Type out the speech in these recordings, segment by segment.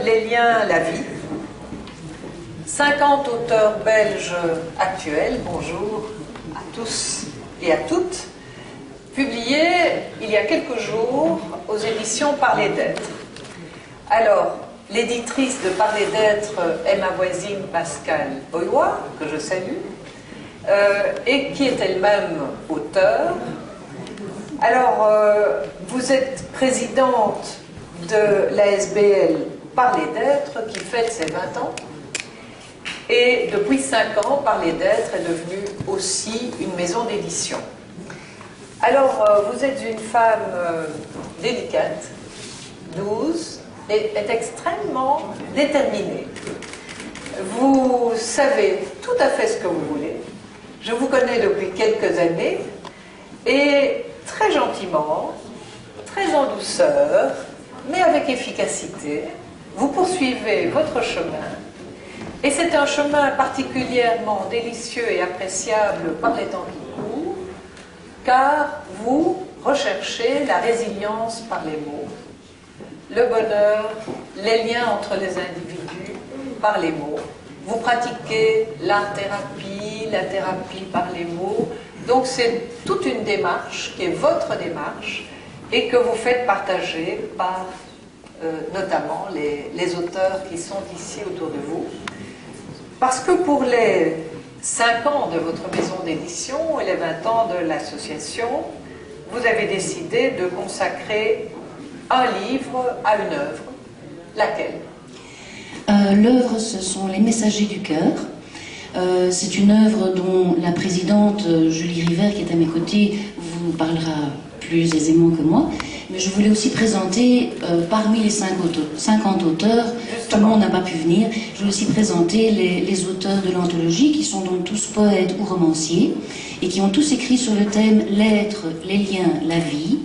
Les liens, la vie. 50 auteurs belges actuels, bonjour à tous et à toutes, publiés il y a quelques jours aux éditions Parler d'être. Alors, l'éditrice de Parler d'être est ma voisine Pascale Boyois, que je salue, et qui est elle-même auteure. Alors, vous êtes présidente de l'ASBL Parler d'être, qui fête ses 20 ans. Et depuis 5 ans, Parler d'être est devenu aussi une maison d'édition. Alors, vous êtes une femme délicate, douce, et est extrêmement déterminée. Vous savez tout à fait ce que vous voulez. Je vous connais depuis quelques années, et très gentiment, très en douceur, mais avec efficacité, vous poursuivez votre chemin. Et c'est un chemin particulièrement délicieux et appréciable par les temps qui courent, car vous recherchez la résilience par les mots, le bonheur, les liens entre les individus par les mots. Vous pratiquez l'art-thérapie, la thérapie par les mots. Donc c'est toute une démarche qui est votre démarche et que vous faites partager par notamment les auteurs qui sont ici autour de vous. Parce que pour les 5 ans de votre maison d'édition et les 20 ans de l'association, vous avez décidé de consacrer un livre à une œuvre. Laquelle? L'œuvre, ce sont Les Messagers du Cœur. C'est une œuvre dont la présidente Julie River, qui est à mes côtés, vous parlera plus aisément que moi. Mais je voulais aussi présenter, parmi les 50 auteurs, tout le monde n'a pas pu venir, je voulais aussi présenter les auteurs de l'anthologie, qui sont donc tous poètes ou romanciers, et qui ont tous écrit sur le thème l'être, les liens, la vie,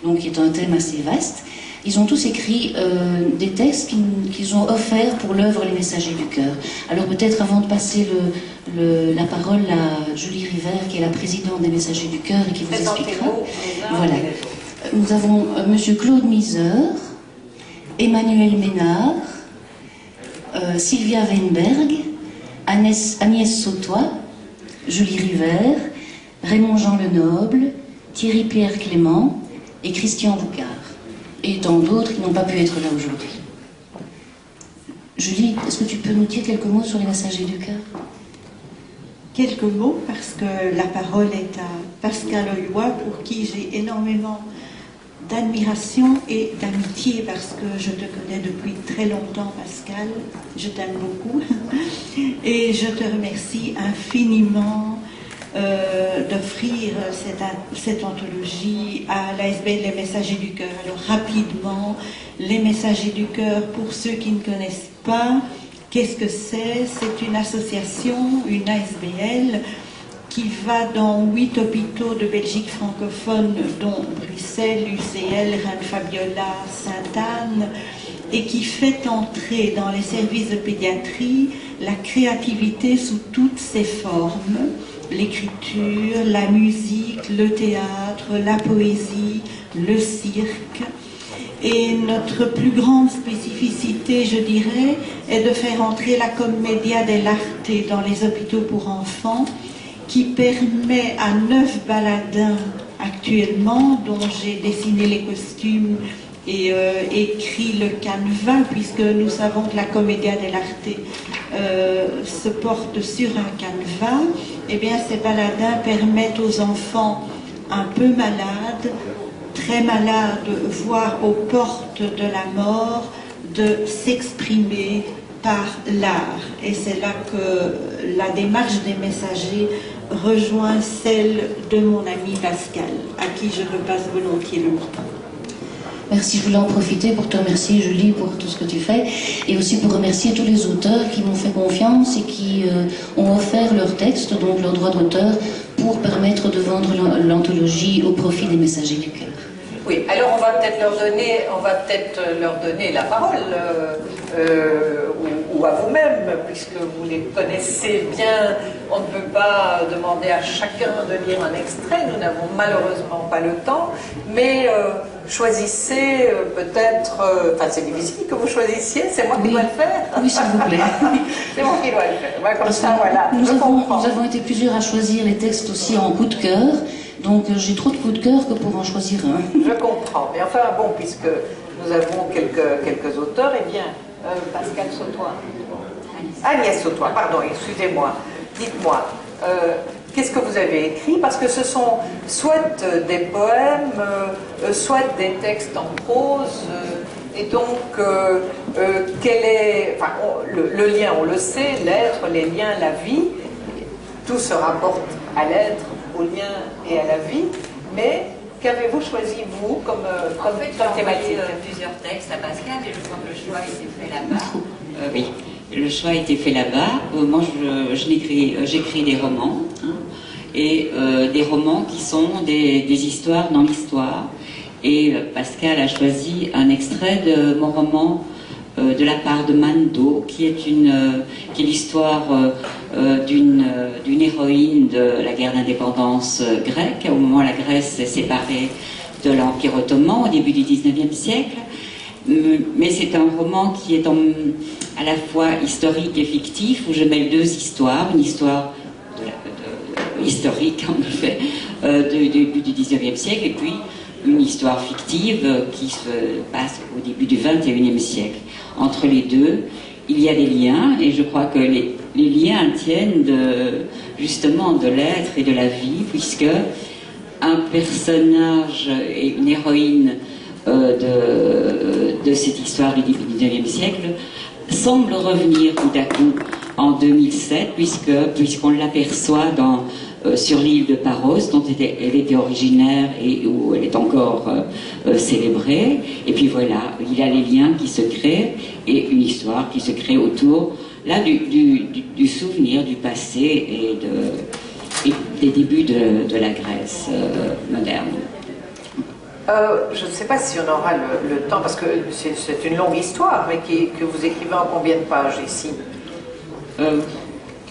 donc qui est un thème assez vaste. Ils ont tous écrit des textes qu'ils ont offerts pour l'œuvre Les Messagers du Cœur. Alors peut-être avant de passer la parole à Julie River, qui est la présidente des Messagers du Cœur et qui vous expliquera. Voilà. Nous avons Monsieur Claude Miser, Emmanuel Ménard, Sylvia Weinberg, Agnès Sautois, Julie River, Raymond Jean Lenoble, Thierry Pierre Clément et Christian Boucard. Et tant d'autres qui n'ont pas pu être là aujourd'hui. Julie, est-ce que tu peux nous dire quelques mots sur les Messagers du Cœur? Quelques mots, parce que la parole est à Pascale Boyois, pour qui j'ai énormément d'admiration et d'amitié, parce que je te connais depuis très longtemps, Pascale. Je t'aime beaucoup. Et je te remercie infiniment d'offrir cette anthologie à l'ASBL Les Messagers du Cœur. Alors rapidement, Les Messagers du Cœur, pour ceux qui ne connaissent pas, qu'est-ce que c'est? C'est une association, une ASBL, qui va dans 8 hôpitaux de Belgique francophone, dont Bruxelles, UCL, Reine-Fabiola, Sainte-Anne, et qui fait entrer dans les services de pédiatrie la créativité sous toutes ses formes, l'écriture, la musique, le théâtre, la poésie, le cirque. Et notre plus grande spécificité, je dirais, est de faire entrer la commedia dell'arte dans les hôpitaux pour enfants, qui permet à 9 baladins actuellement, dont j'ai dessiné les costumes et écrit le canevas, puisque nous savons que la commedia dell'arte se porte sur un canevas. Eh bien, ces baladins permettent aux enfants un peu malades, très malades, voire aux portes de la mort, de s'exprimer par l'art. Et c'est là que la démarche des messagers rejoint celle de mon ami Pascal, à qui je repasse volontiers le mot. Merci, je voulais en profiter pour te remercier, Julie, pour tout ce que tu fais, et aussi pour remercier tous les auteurs qui m'ont fait confiance et qui ont offert leurs textes, donc leurs droits d'auteur, pour permettre de vendre l'anthologie au profit des Messagers du Cœur. Oui, alors on va peut-être leur donner la parole, ou à vous-même, puisque vous les connaissez bien. On ne peut pas demander à chacun de lire un extrait, nous n'avons malheureusement pas le temps, mais choisissez peut-être... Enfin, c'est difficile que vous choisissiez, c'est moi qui dois le faire. Oui, s'il vous plaît. C'est moi qui dois le faire. Voilà, comme ça, voilà. Nous avons été plusieurs à choisir les textes aussi en coup de cœur, donc j'ai trop de coups de cœur que pour en choisir un. Je comprends. Mais enfin, bon, puisque nous avons quelques auteurs, eh bien, Pascal Sautoy. Agnès Sautoy, pardon, excusez-moi. Dites-moi, qu'est-ce que vous avez écrit? Parce que ce sont soit des poèmes, soit des textes en prose, et donc quel est... Enfin, le lien, on le sait, l'être, les liens, la vie, tout se rapporte à l'être, au lien et à la vie, mais qu'avez-vous choisi, vous, comme thématique? Plusieurs textes à Pascal, et je crois que le choix a été fait là-bas. Oui. Le choix a été fait là-bas. Moi, j'écris des romans, hein, et des romans qui sont des histoires dans l'histoire. Et Pascal a choisi un extrait de mon roman de la part de Mando, qui est l'histoire d'une héroïne de la guerre d'indépendance grecque, au moment où la Grèce s'est séparée de l'Empire ottoman au début du XIXe siècle. Mais c'est un roman qui est à la fois historique et fictif, où je mêle deux histoires, une histoire historique en effet du début du XIXe siècle, et puis une histoire fictive qui se passe au début du XXIe siècle. Entre les deux, il y a des liens, et je crois que les liens tiennent justement de l'être et de la vie, puisque un personnage et une héroïne de cette histoire du XIXe siècle semble revenir tout à coup en 2007, puisqu'on l'aperçoit sur l'île de Paros, dont elle était originaire et où elle est encore célébrée. Et puis voilà, il y a les liens qui se créent et une histoire qui se crée autour là du souvenir du passé et des débuts de la Grèce moderne. Je ne sais pas si on aura le temps, parce que c'est une longue histoire, mais que vous écrivez en combien de pages ici?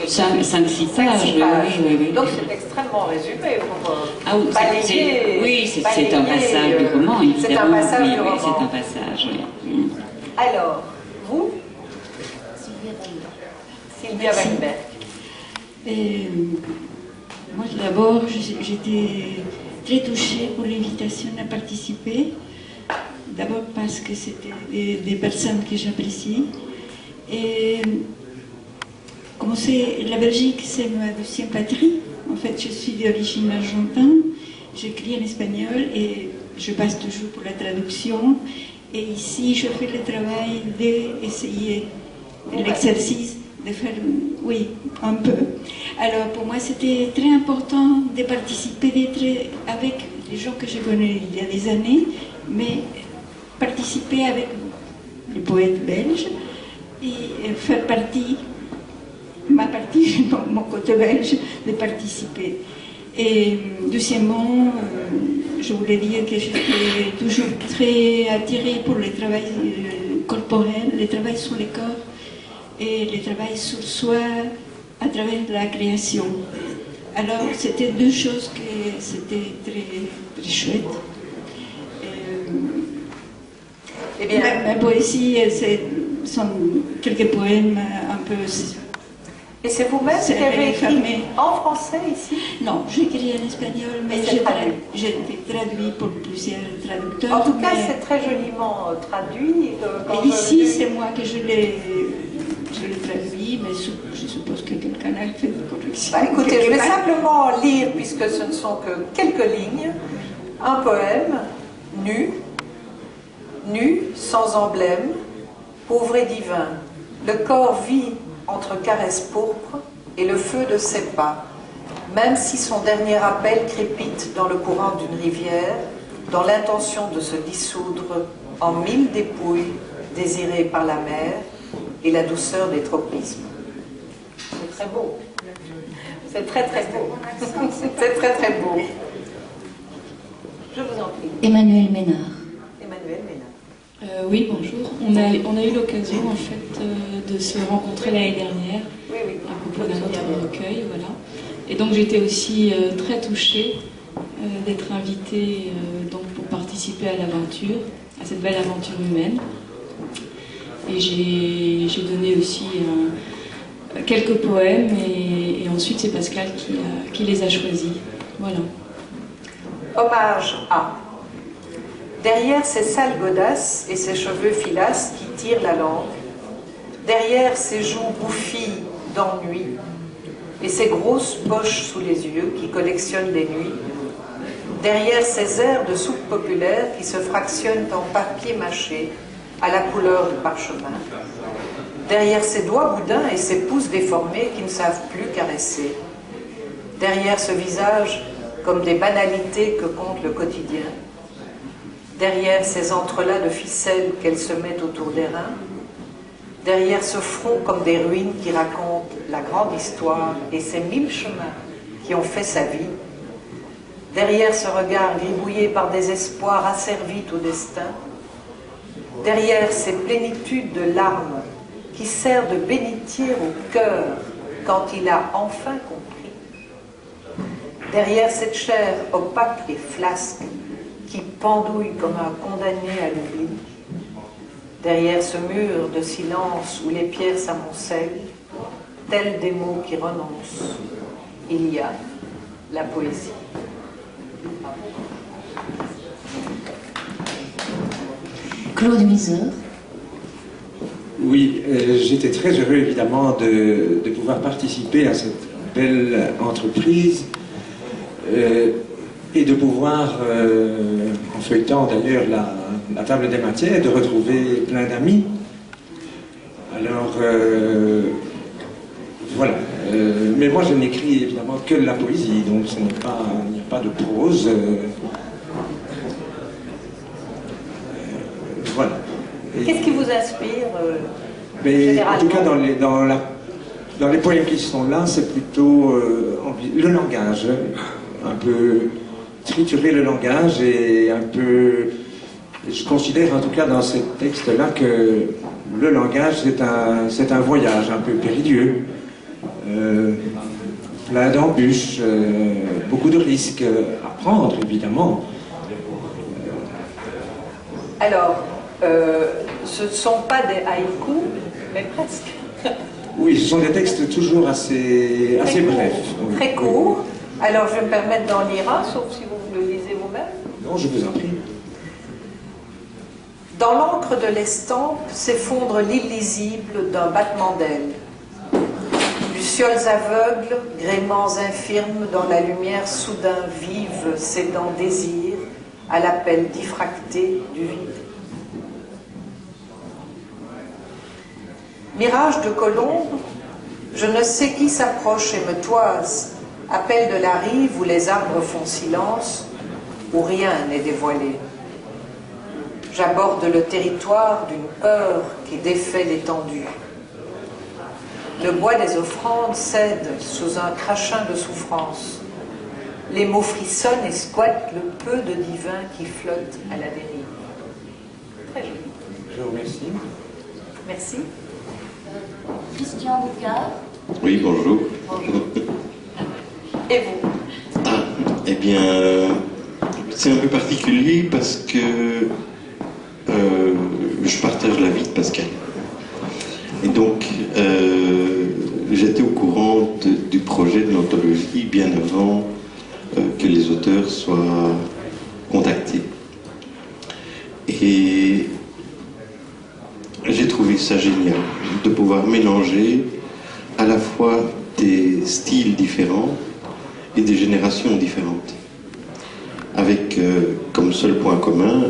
5-6 pages. Oui. Donc c'est extrêmement résumé pour balayer. Oui, c'est un passage du roman, évidemment. C'est un passage du roman. Oui, c'est un passage, oui. Alors, vous? Sylvia Weinberg. Moi d'abord, j'étais très touchée pour l'invitation à participer. D'abord parce que c'était des personnes que j'apprécie. Et comme c'est la Belgique, c'est ma deuxième patrie. En fait, je suis d'origine argentine. J'écris en espagnol et je passe toujours pour la traduction. Et ici, je fais le travail d'essayer l'exercice de faire, oui, un peu. Alors, pour moi, c'était très important de participer, d'être avec les gens que je connais il y a des années, mais participer avec les poètes belges et faire partie, ma partie, mon côté belge, de participer. Et deuxièmement, je voulais dire que j'étais toujours très attirée pour le travail corporel, le travail sur le corps et le travail sur soi à travers la création. Alors, c'était deux choses que c'était très, très chouette. Eh bien, ma poésie, sont quelques poèmes un peu... Et c'est vous-même qui avez écrit en français ici? Non, j'écris en espagnol, mais j'ai été traduit pour plusieurs traducteurs. En tout cas, c'est très joliment traduit. Et ici, c'est moi que je l'ai traduit, mais je suppose que quelqu'un a fait des corrections. Bah, écoutez, je vais simplement lire, puisque ce ne sont que quelques lignes, un poème, nu, sans emblème, pauvre et divin. Le corps vit entre caresses pourpres et le feu de ses pas, même si son dernier appel crépite dans le courant d'une rivière, dans l'intention de se dissoudre en mille dépouilles désirées par la mer et la douceur des tropismes. C'est très beau. C'est très très beau. C'est très très beau. Je vous en prie. Emmanuel Ménard. Emmanuel Ménard. Oui, bonjour. On a eu l'occasion en fait de se rencontrer l'année dernière à propos d'un autre recueil, voilà. Et donc j'étais aussi très touchée d'être invitée donc pour participer participer à l'aventure, à cette belle aventure humaine. Et j'ai donné aussi quelques poèmes et ensuite c'est Pascal qui les a choisis. Voilà. Hommage à. Derrière ces sales godasses et ces cheveux filasses qui tirent la langue, derrière ces joues bouffies d'ennui et ces grosses poches sous les yeux qui collectionnent les nuits, derrière ces airs de soupe populaire qui se fractionnent en papier mâché à la couleur du parchemin, derrière ces doigts boudins et ces pouces déformés qui ne savent plus caresser, derrière ce visage comme des banalités que compte le quotidien, derrière ces entrelacs de ficelles qu'elle se met autour des reins, derrière ce front comme des ruines qui racontent la grande histoire et ces 1000 chemins qui ont fait sa vie, derrière ce regard gribouillé par des espoirs asservis au destin, derrière ces plénitudes de larmes qui servent de bénitier au cœur quand il a enfin compris, derrière cette chair opaque et flasque qui pendouille comme un condamné à l'oubli, derrière ce mur de silence où les pierres s'amoncellent, tels des mots qui renoncent, il y a la poésie. Claude Miser. Oui, j'étais très heureux évidemment de pouvoir participer à cette belle entreprise et de pouvoir, en feuilletant d'ailleurs la table des matières, de retrouver plein d'amis. Alors, voilà. Mais moi, je n'écris évidemment que de la poésie, donc il n'y a pas de prose. Voilà. Qu'est-ce qui vous inspire en tout cas, dans les poèmes qui sont là, c'est plutôt le langage. Un peu triturer le langage et un peu... Je considère en tout cas dans ces textes-là que le langage c'est un voyage un peu périlleux, plein d'embûches, beaucoup de risques à prendre évidemment. Alors, ce ne sont pas des haïkus, mais presque. Oui, ce sont des textes toujours assez brefs. Très courts. Alors, je vais me permettre d'en lire un, sauf si vous le lisez vous-même. Non, je vous en prie. Dans l'encre de l'estampe s'effondre l'illisible d'un battement d'ailes. Lucioles aveugles, gréements infirmes dans la lumière soudain vive cédant désir à l'appel diffracté du vide. Mirage de colombe, je ne sais qui s'approche et me toise, appel de la rive où les arbres font silence, où rien n'est dévoilé. J'aborde le territoire d'une peur qui défait l'étendue. Le bois des offrandes cède sous un crachin de souffrance. Les mots frissonnent et squattent le peu de divin qui flotte à la dérive. Très joli. Je vous remercie. Merci. Christian Boucard. Oui, bonjour. Bonjour. Et vous? Ah, eh bien, c'est un peu particulier parce que je partage la vie de Pascal. Et donc, j'étais au courant du projet de l'anthologie bien avant que les auteurs soient contactés. Et j'ai trouvé ça génial de pouvoir mélanger à la fois des styles différents et des générations différentes, avec comme seul point commun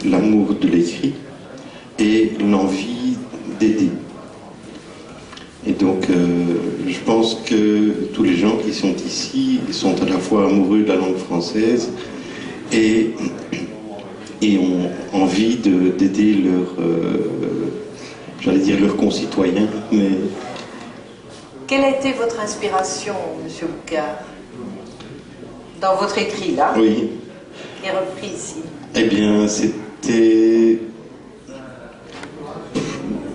l'amour de l'écrit et l'envie d'aider. Et donc je pense que tous les gens qui sont ici sont à la fois amoureux de la langue française et ont envie d'aider leurs concitoyens. Mais... Quelle a été votre inspiration, Monsieur Boucard, dans votre écrit là, oui, qui est repris ici? Eh bien, c'était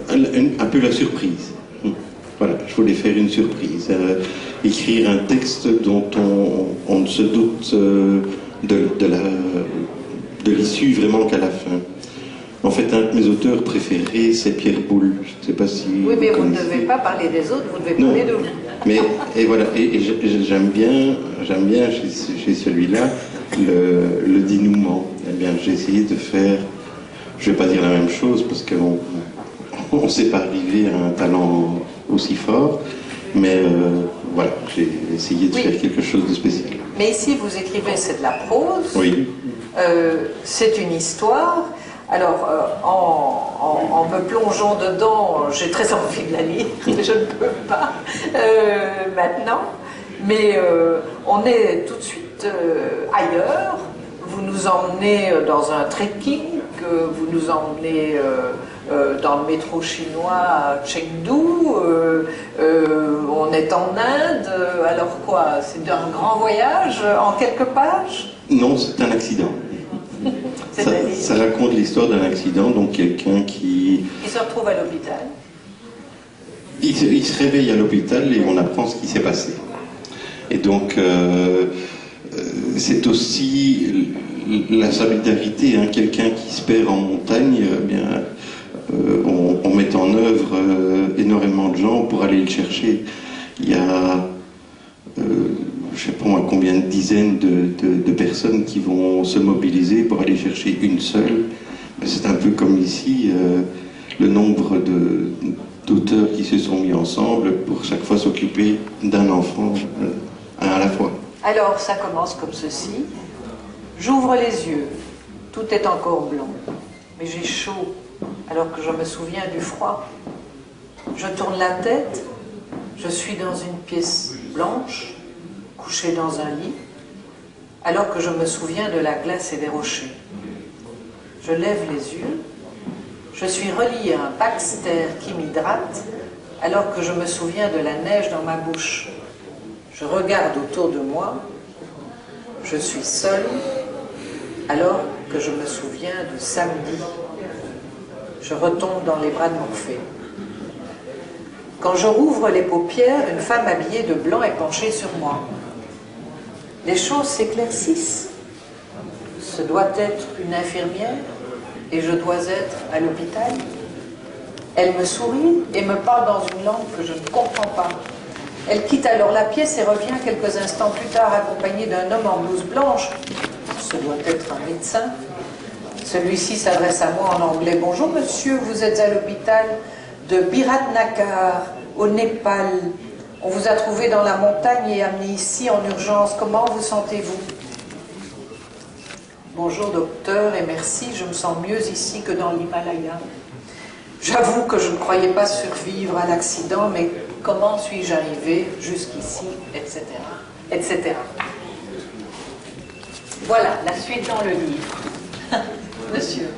un peu la surprise. Voilà, je voulais faire une surprise, écrire un texte dont on ne se doute de de l'issue vraiment qu'à la fin. En fait, un de mes auteurs préférés, c'est Pierre Boulle. Je ne sais pas si... Oui, mais vous ne devez pas parler des autres, vous devez parler de vous. Mais, et voilà, et j'aime bien chez celui-là le dénouement. Eh bien, j'ai essayé de faire, je ne vais pas dire la même chose, parce qu'on ne sait pas arriver à un talent aussi fort, mais voilà, j'ai essayé de faire quelque chose de spécial. Mais ici, vous écrivez, c'est de la prose, oui. C'est une histoire. Alors, en me plongeant dedans, j'ai très envie de la lire, mais je ne peux pas maintenant. Mais on est tout de suite ailleurs. Vous nous emmenez dans un trekking, vous nous emmenez dans le métro chinois à Chengdu, on est en Inde. Alors quoi, c'est un grand voyage en quelques pages? Non, c'est un accident. Ça raconte l'histoire d'un accident, donc quelqu'un qui se retrouve à l'hôpital. Il se réveille à l'hôpital et on apprend ce qui s'est passé. Et donc, c'est aussi la solidarité, hein, quelqu'un qui se perd en montagne, on met en œuvre énormément de gens pour aller le chercher. Il y a... je ne sais pas moi combien de dizaines de personnes qui vont se mobiliser pour aller chercher une seule. C'est un peu comme ici, le nombre d'auteurs qui se sont mis ensemble pour chaque fois s'occuper d'un enfant un à la fois. Alors ça commence comme ceci. J'ouvre les yeux, tout est encore blanc, mais j'ai chaud alors que je me souviens du froid. Je tourne la tête, je suis dans une pièce blanche, couché dans un lit, alors que je me souviens de la glace et des rochers. Je lève les yeux, je suis relié à un Baxter qui m'hydrate, alors que je me souviens de la neige dans ma bouche. Je regarde autour de moi, je suis seul, alors que je me souviens de samedi. Je retombe dans les bras de Morphée. Quand je rouvre les paupières, une femme habillée de blanc est penchée sur moi. Les choses s'éclaircissent. Ce doit être une infirmière et je dois être à l'hôpital. Elle me sourit et me parle dans une langue que je ne comprends pas. Elle quitte alors la pièce et revient quelques instants plus tard accompagnée d'un homme en blouse blanche. Ce doit être un médecin. Celui-ci s'adresse à moi en anglais. « Bonjour monsieur, vous êtes à l'hôpital de Biratnagar, au Népal. On vous a trouvé dans la montagne et amené ici en urgence. Comment vous sentez-vous » Bonjour docteur et merci, je me sens mieux ici que dans l'Himalaya. J'avoue que je ne croyais pas survivre à l'accident, mais comment suis-je arrivé jusqu'ici, etc., etc. Voilà, la suite dans le livre. Monsieur.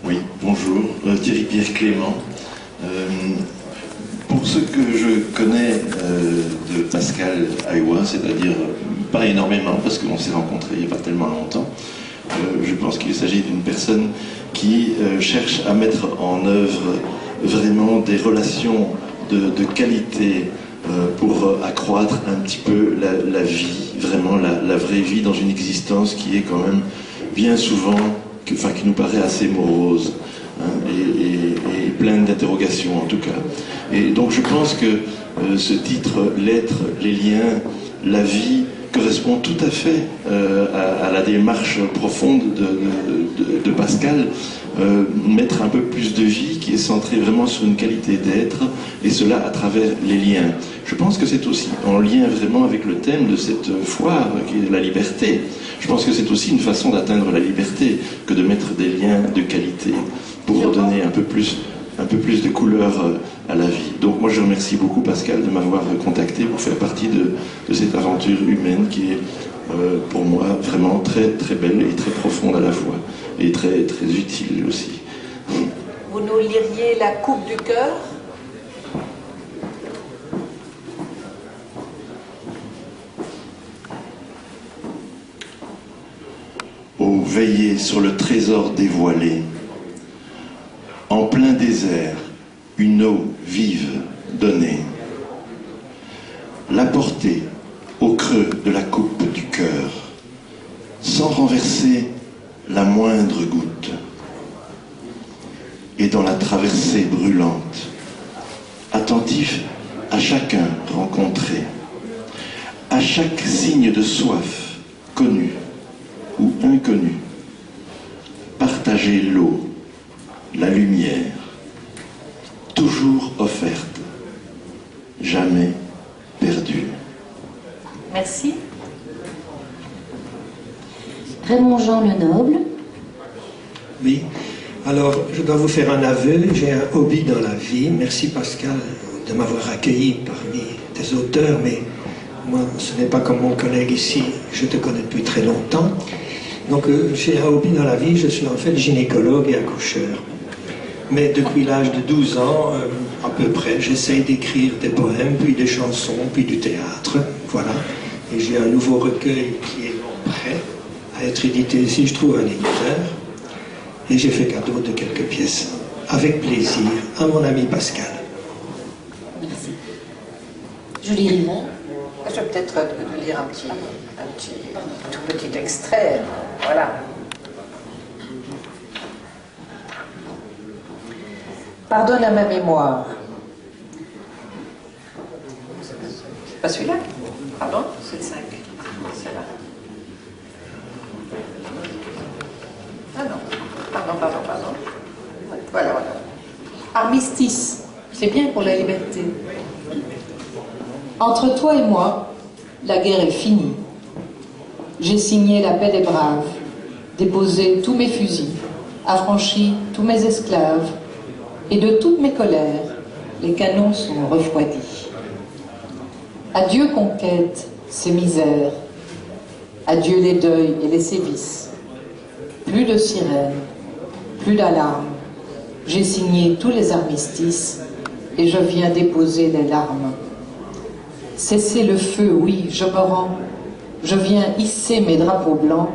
Oui, bonjour, Thierry-Pierre Clément. Pour ce que je connais de Pascal Aïwa, c'est-à-dire pas énormément, parce qu'on s'est rencontrés il n'y a pas tellement longtemps, je pense qu'il s'agit d'une personne qui cherche à mettre en œuvre vraiment des relations de qualité pour accroître un petit peu la vie, vraiment la vraie vie dans une existence qui est quand même bien souvent, qui nous paraît assez morose, hein, et pleine d'interrogations en tout cas. Et donc je pense que ce titre, l'être, les liens, la vie, correspond tout à fait à la démarche profonde de Pascal, mettre un peu plus de vie qui est centrée vraiment sur une qualité d'être, et cela à travers les liens. Je pense que c'est aussi en lien vraiment avec le thème de cette foire qui est la liberté. Je pense que c'est aussi une façon d'atteindre la liberté que de mettre des liens de qualité pour donner un peu plus de couleur à la vie. Donc moi je remercie beaucoup Pascal de m'avoir contacté pour faire partie de cette aventure humaine qui est pour moi vraiment très très belle et très profonde à la fois et très très utile aussi. Vous nous liriez La coupe du cœur? Oh, veillez sur le trésor dévoilé. En plein désert, une eau vive donnée. L'apporter au creux de la coupe du cœur, sans renverser la moindre goutte, et dans la traversée brûlante, attentif à chacun rencontré, à chaque signe de soif, connu ou inconnu, partager l'eau, la lumière, toujours offerte, jamais perdue. Merci. Raymond Jean Lenoble. Oui, alors je dois vous faire un aveu, j'ai un hobby dans la vie. Merci Pascal de m'avoir accueilli parmi des auteurs, mais moi ce n'est pas comme mon collègue ici, je te connais depuis très longtemps. Donc j'ai un hobby dans la vie, je suis en fait gynécologue et accoucheur. Mais depuis l'âge de 12 ans, à peu près, j'essaye d'écrire des poèmes, puis des chansons, puis du théâtre, voilà. Et j'ai un nouveau recueil qui est prêt à être édité si je trouve un éditeur. Et j'ai fait cadeau de quelques pièces, avec plaisir, à mon ami Pascal. Merci. Julie Rivet. Je vais peut-être lire un tout petit extrait. Voilà. Pardonne à ma mémoire. C'est pas celui-là? Pardon? C'est le 5. C'est là. Ah non. Pardon. Voilà. Armistice. C'est bien pour la liberté. Entre toi et moi, la guerre est finie. J'ai signé la paix des braves, déposé tous mes fusils, affranchi tous mes esclaves, et de toutes mes colères, les canons sont refroidis. Adieu conquête, ces misères, adieu les deuils et les sévices. Plus de sirènes, plus d'alarmes. J'ai signé tous les armistices et je viens déposer les larmes. Cessez le feu, oui, je me rends. Je viens hisser mes drapeaux blancs.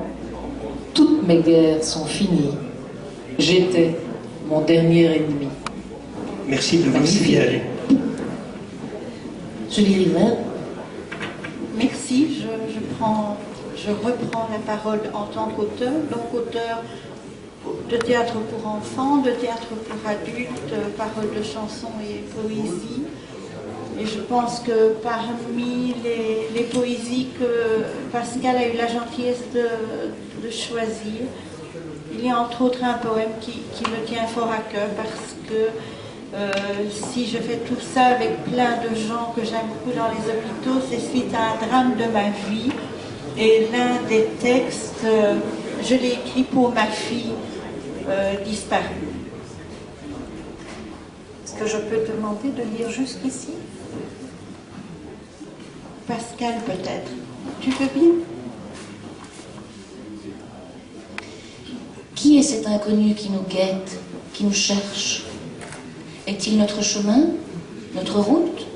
Toutes mes guerres sont finies. J'étais mon dernier ennemi. Merci de vous signaler. Julie Rivet. Merci, je reprends la parole en tant qu'auteur, donc auteur de théâtre pour enfants, de théâtre pour adultes, paroles de chansons et poésie. Et je pense que parmi les poésies que Pascal a eu la gentillesse de choisir, il y a entre autres un poème qui me tient fort à cœur parce que si je fais tout ça avec plein de gens que j'aime beaucoup dans les hôpitaux, c'est suite à un drame de ma vie. Et l'un des textes, je l'ai écrit pour ma fille disparue. Est-ce que je peux te demander de lire jusqu'ici? Pascal, peut-être. Tu veux bien? Qui est cet inconnu qui nous guette, qui nous cherche? Est-il notre chemin, notre route,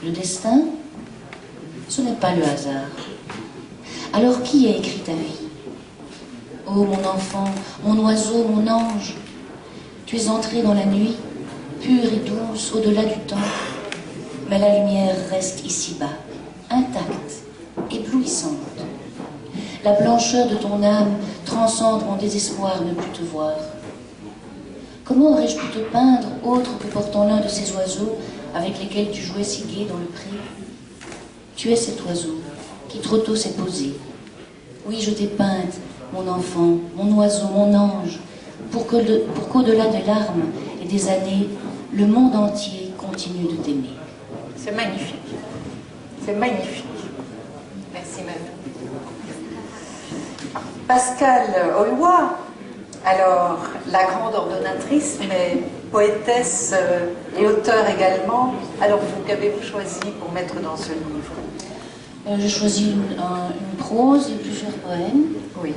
le destin? Ce n'est pas le hasard. Alors qui a écrit ta vie? Oh mon enfant, mon oiseau, mon ange, tu es entré dans la nuit, pure et douce au-delà du temps, mais la lumière reste ici-bas, intacte, éblouissante. La blancheur de ton âme transcende mon désespoir de ne plus te voir. Comment aurais-je pu te peindre autre que portant l'un de ces oiseaux avec lesquels tu jouais si gai dans le pré? Tu es cet oiseau qui trop tôt s'est posé. Oui, je t'ai peinte, mon enfant, mon oiseau, mon ange, pour qu'au-delà des larmes et des années, le monde entier continue de t'aimer. C'est magnifique. C'est magnifique. Merci, madame. Pascal Hollois, alors la grande ordonnatrice, mais poétesse et auteure également. Alors, qu'avez-vous choisi pour mettre dans ce livre? J'ai choisi une prose et plusieurs poèmes. Oui.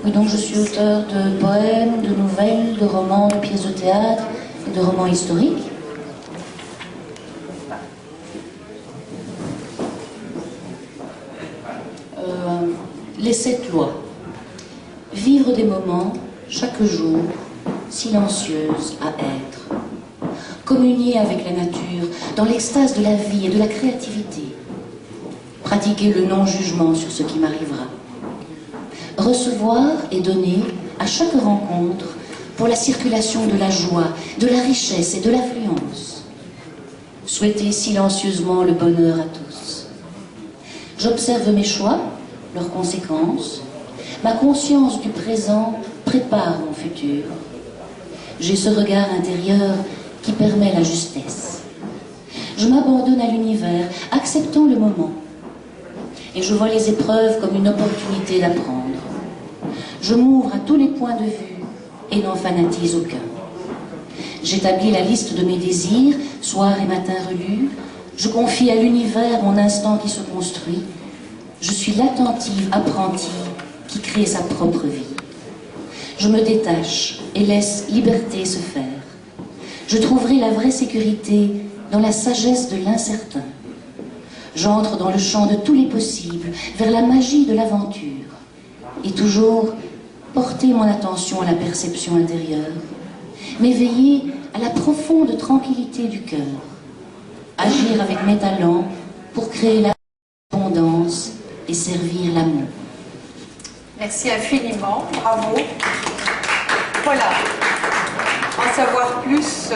Oui, donc je suis auteur de poèmes, de nouvelles, de romans, de pièces de théâtre et de romans historiques. Les 7 lois. Vivre des moments, chaque jour, silencieuse à être. communier avec la nature dans l'extase de la vie et de la créativité, pratiquer le non-jugement sur ce qui m'arrivera, recevoir et donner à chaque rencontre pour la circulation de la joie, de la richesse et de l'affluence, souhaiter silencieusement le bonheur à tous. J'observe mes choix, leurs conséquences, ma conscience du présent prépare mon futur. J'ai ce regard intérieur qui permet la justesse. Je m'abandonne à l'univers, acceptant le moment. Et je vois les épreuves comme une opportunité d'apprendre. Je m'ouvre à tous les points de vue et n'en fanatise aucun. J'établis la liste de mes désirs, soir et matin relus. Je confie à l'univers mon instant qui se construit. Je suis l'attentive apprentie qui crée sa propre vie. Je me détache et laisse liberté se faire. Je trouverai la vraie sécurité dans la sagesse de l'incertain. J'entre dans le champ de tous les possibles, vers la magie de l'aventure. Et toujours porter mon attention à la perception intérieure, m'éveiller à la profonde tranquillité du cœur, agir avec mes talents pour créer l'abondance et servir l'amour. Merci infiniment, bravo. Voilà, en savoir plus,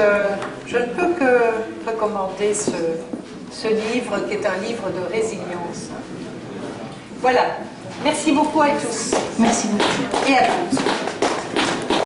je ne peux que recommander ce livre qui est un livre de résilience. Voilà, merci beaucoup à tous. Merci beaucoup. Et à tous.